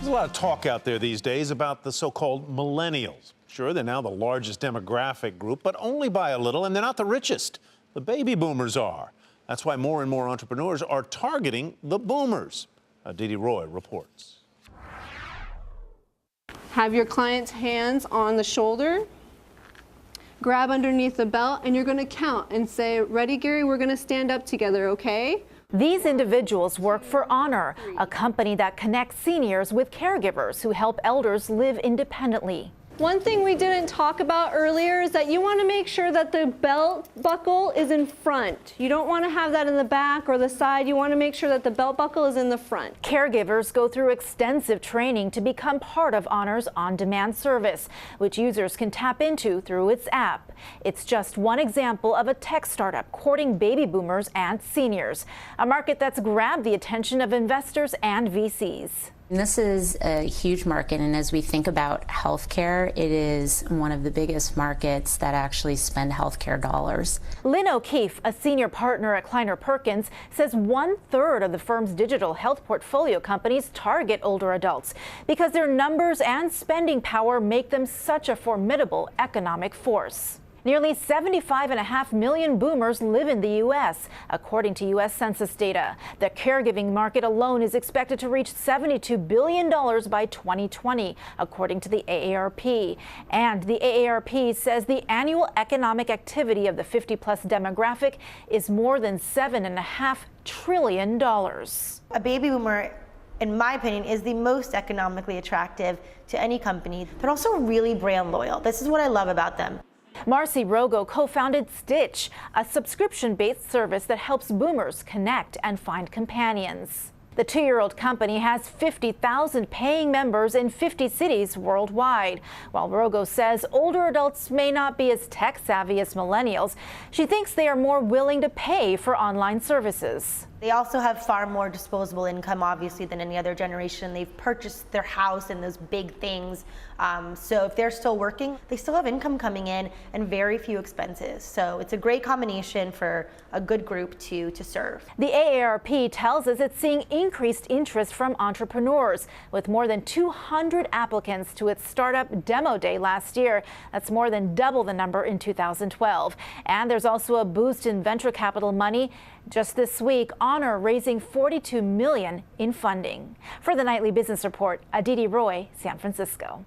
There's a lot of talk out there these days about the so-called millennials. Sure, they're now the largest demographic group, but only by a little, and they're not the richest. The baby boomers are. That's why more and more entrepreneurs are targeting the boomers. Aditi Roy reports. Have your client's hands on the shoulder. Grab underneath the belt, and you're going to count and say, "Ready, Gary? We're going to stand up together, okay?" These individuals work for Honor, a company that connects seniors with caregivers who help elders live independently. One thing we didn't talk about earlier is that you want to make sure that the belt buckle is in front. You don't want to have that in the back or the side. You want to make sure that the belt buckle is in the front. Caregivers go through extensive training to become part of Honor's on-demand service, which users can tap into through its app. It's just one example of a tech startup courting baby boomers and seniors, a market that's grabbed the attention of investors and VCs. This is a huge market, and as we think about healthcare, it is one of the biggest markets that actually spend healthcare dollars. Lynn O'Keefe, a senior partner at Kleiner Perkins, says 1/3 of the firm's digital health portfolio companies target older adults because their numbers and spending power make them such a formidable economic force. Nearly 75.5 million boomers live in the U.S., according to U.S. Census data. The caregiving market alone is expected to reach $72 billion by 2020, according to the AARP. And the AARP says the annual economic activity of the 50-plus demographic is more than $7.5 trillion. A baby boomer, in my opinion, is the most economically attractive to any company. They're also really brand loyal. This is what I love about them. Marcy Rogo co-founded Stitch, a subscription-based service that helps boomers connect and find companions. The 2-year-old company has 50,000 paying members in 50 cities worldwide. While Rogo says older adults may not be as tech-savvy as millennials, she thinks they are more willing to pay for online services. They also have far more disposable income, obviously, than any other generation. They've purchased their house and those big things. So if they're still working, they still have income coming in and very few expenses. So it's a great combination for a good group to serve. The AARP tells us it's seeing increased interest from entrepreneurs, with more than 200 applicants to its startup demo day last year. That's more than double the number in 2012. And there's also a boost in venture capital money. Just this week, Honor raising $42 million in funding. For the Nightly Business Report, Aditi Roy, San Francisco.